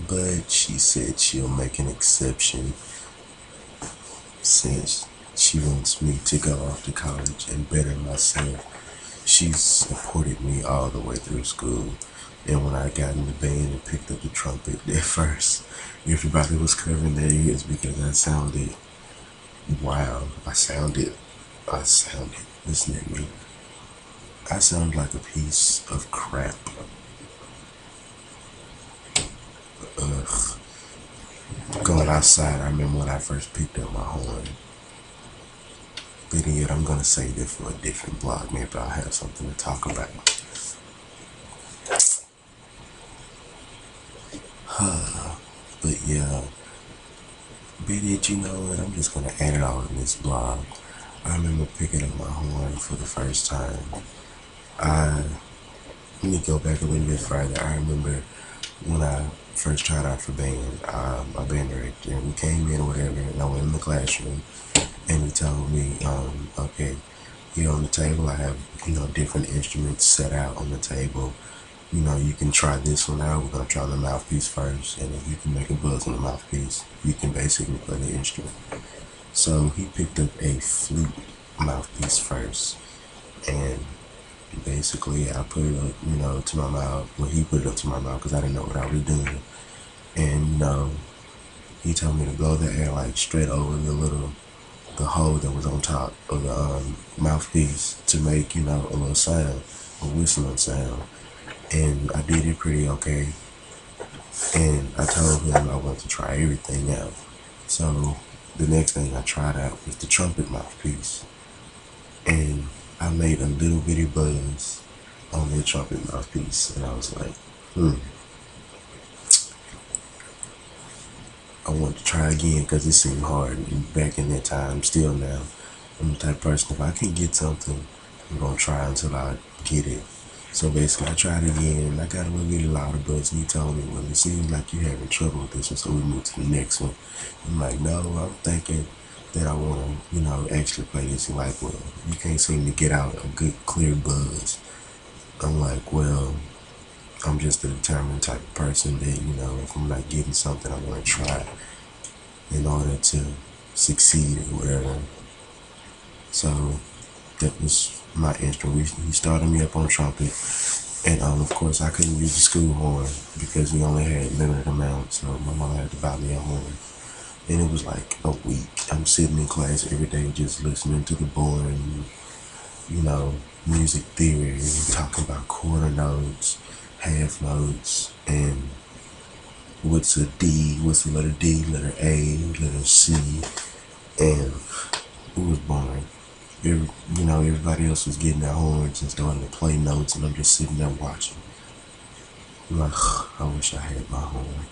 but she said she'll make an exception since she wants me to go off to college and better myself. She's supported me all the way through school. And when I got in the band and picked up the trumpet at first, everybody was covering their ears because I sounded wild. Listen at me. I sound like a piece of crap. Ugh. Going outside, I remember when I first picked up my horn. But yet, I'm gonna save it for a different blog. Maybe I'll have something to talk about. But yeah, but it, you know what? I'm just gonna add it all in this blog. I remember picking up my horn for the first time. I Let me go back a little bit further. I remember when I first tried out for band, my band director, we came in or whatever, and I went in the classroom, and he told me, okay, here on the table, I have, different instruments set out on the table. You can try this one out. We're going to try the mouthpiece first, and if you can make a buzz on the mouthpiece, you can basically play the instrument. So he picked up a flute mouthpiece first, and basically I put it up, to my mouth. Well, he put it up to my mouth because I didn't know what I was doing. And, he told me to blow the air like straight over the hole that was on top of the mouthpiece to make, a little sound, a whistling sound. And I did it pretty okay. And I told him I wanted to try everything out. So the next thing I tried out was the trumpet mouthpiece. And I made a little bitty buzz on the trumpet mouthpiece. And I was like, I want to try again because it seemed hard. And back in that time, still now, I'm the type of person, if I can get something, I'm going to try until I get it. So basically, I tried again, and I got a little bit louder buzz, and he told me, well, it seems like you're having trouble with this one, so we moved to the next one. I'm like, no, I'm thinking that I want to, actually play this. He's like, well, you can't seem to get out a good, clear buzz. I'm like, well, I'm just a determined type of person that, if I'm not getting something, I want to try in order to succeed or whatever. So that was my instrument. He started me up on trumpet, and of course I couldn't use the school horn because we only had limited amounts, so my mom had to buy me a horn. And it was like a week. I'm sitting in class every day just listening to the boring, music theory and talking about quarter notes, half notes, and what's a D, what's the letter D, letter A, letter C, and it was boring. Everybody else was getting their horns and starting to play notes, and I'm just sitting there watching. I'm like, I wish I had my horn.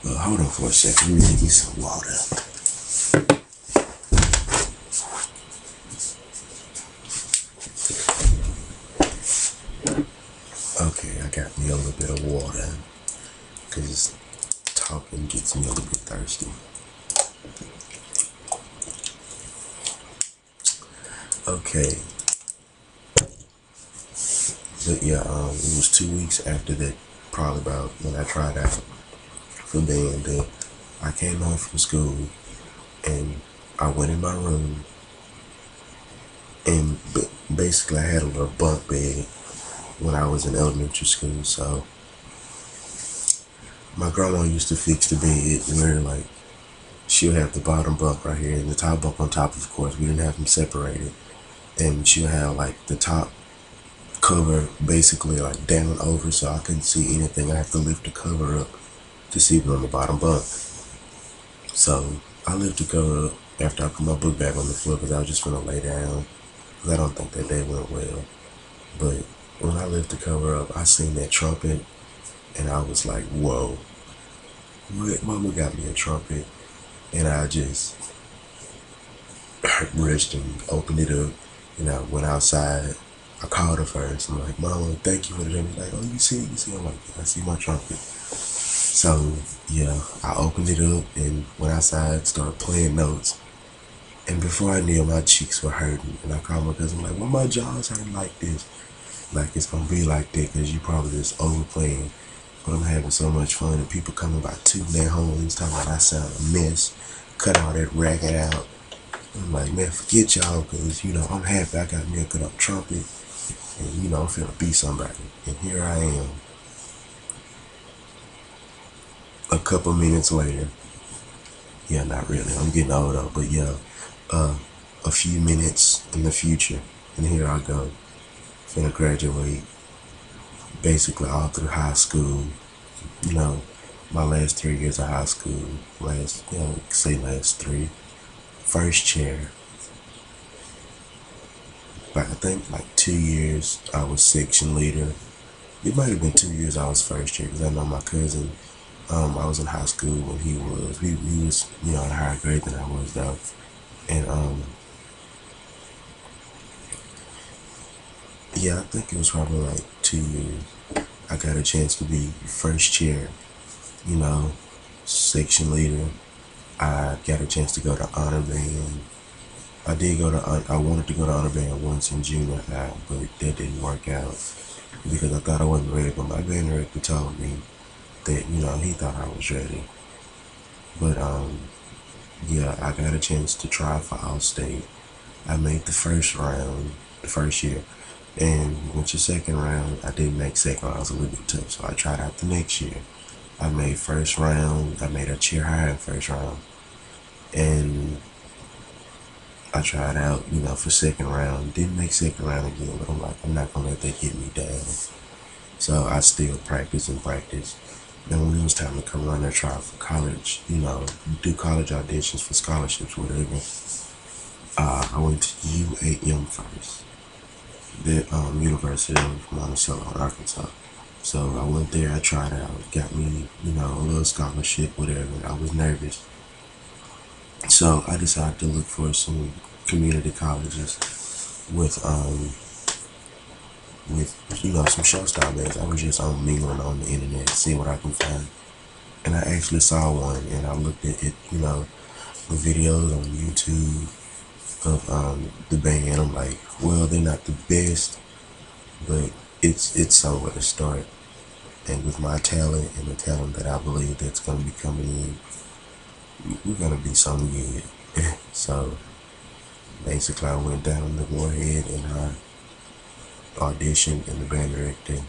Hold on for a second. Let me get me some water. Okay, I got me a little bit of water because talking gets me a little bit thirsty. Okay. But yeah, it was 2 weeks after that, probably about when I tried out for band, that I came home from school and I went in my room, and basically I had a little bunk bed when I was in elementary school. So my grandma used to fix the bed where like she'll have the bottom bunk right here and the top bunk on top. Of course, we didn't have them separated, and she'll have like the top cover basically like down over, so I couldn't see anything. I have to lift the cover up to see what's on the bottom bunk. So I lifted the cover up after I put my book back on the floor because I was just gonna lay down because I don't think that day went well. But when I lifted the cover up, I seen that trumpet, and I was like, whoa, what? Mama got me a trumpet. And I just rushed and opened it up, and I went outside. I called her first. I'm like, Mama, thank you for the trumpet. She's like, oh, you see? I'm like, yeah, I see my trumpet. So yeah, I opened it up and went outside, started playing notes. And before I knew it, my cheeks were hurting. And I called my cousin, like, why my jaw's hurting like this? Like, it's gonna be like that because you probably just overplaying. But I'm having so much fun, and people coming by tooting their horns, talking about I sound a mess, cut all that racket out. I'm like, man, forget y'all, because, I'm happy I got me a good old trumpet, and, I'm finna be somebody. And here I am, a couple minutes later. Yeah, not really. I'm getting old though, but yeah, a few minutes in the future, and here I go, finna graduate, basically all through high school. You know, my last 3 years of high school, last three, first chair. Like I think like 2 years I was section leader. It might have been 2 years I was first chair because I know my cousin. I was in high school when he was in a higher grade than I was though, and yeah, I think it was probably like 2 years. I got a chance to be first chair, you know, section leader. I got a chance to go to honor band. I wanted to go to honor band once in junior high, but that didn't work out because I thought I wasn't ready. But my band director told me that, he thought I was ready. But, yeah, I got a chance to try for All-State. I made the first round, the first year. And went to second round. I didn't make second round. I was a little bit tough, so I tried out the next year. I made first round. I made a chair higher in first round. And I tried out, for second round. Didn't make second round again, but I'm like, I'm not gonna let that get me down. So I still practice and practice. Then when it was time to come run and try for college, do college auditions for scholarships, whatever. I went to UAM first, the University of Monticello, Arkansas. So I went there, I tried out, got me, a little scholarship, whatever. I was nervous. So I decided to look for some community colleges with some show style bands. I was just mingling on the internet, see what I can find. And I actually saw one, and I looked at it, the videos on YouTube of the band. I'm like, well, they're not the best, but it's somewhere to start. And with my talent and the talent that I believe that's gonna be coming in, we're gonna be something good. So basically, I went down to go ahead and I auditioned, and the band director,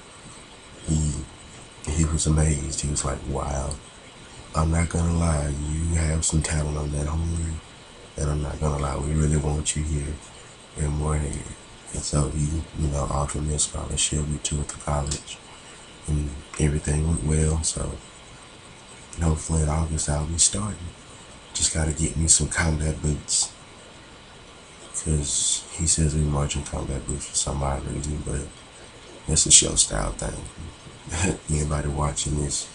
he was amazed. He was like, "Wow, I'm not gonna lie, you have some talent on that horn, and I'm not gonna lie, we really want you here and more here." And so he, offered me a scholarship. We toured to college, and everything went well. So hopefully in August I'll be starting. Just gotta get me some combat boots, because he says we marching combat boots for some odd reason, but it's a show style thing. Anybody watching this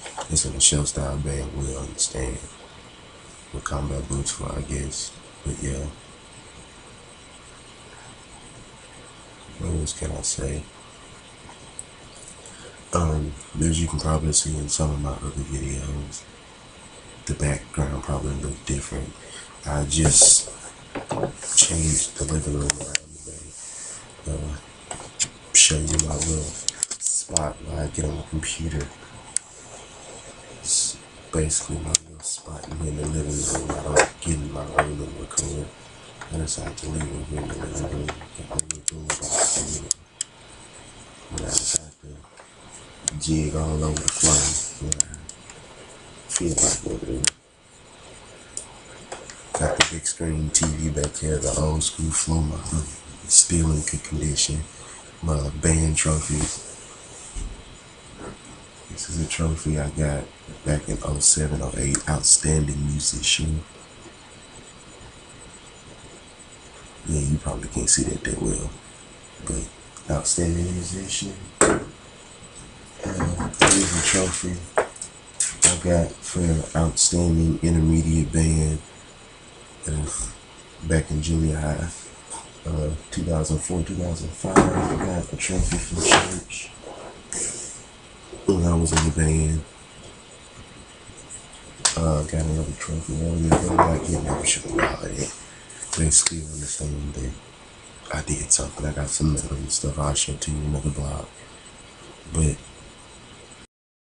in a show style band will understand what combat boots for, I guess. But yeah, what else can I say? As you can probably see in some of my other videos, the background probably look different. I just changed the living room around today. Show you my little spot where I get on the computer. It's basically my little spot in the living room. I don't get in my room and record. I decided to leave it here in the living room. Get my little boom box in it. And I decided to jig all over the floor. And I feel like what it is. Got the big screen TV back here, the old school floor model. Still in good condition. My band trophy. This is a trophy I got back in 07, 08. Outstanding musician. Yeah, you probably can't see that well. But outstanding musician. Here's a trophy I got for outstanding intermediate band back in junior high. 2004, 2005, I got a trophy from church when I was in the band. Got another trophy earlier, but I'm not getting never sure about it. They still understand that I did something. I got some medals and stuff I'll show to you in another blog. But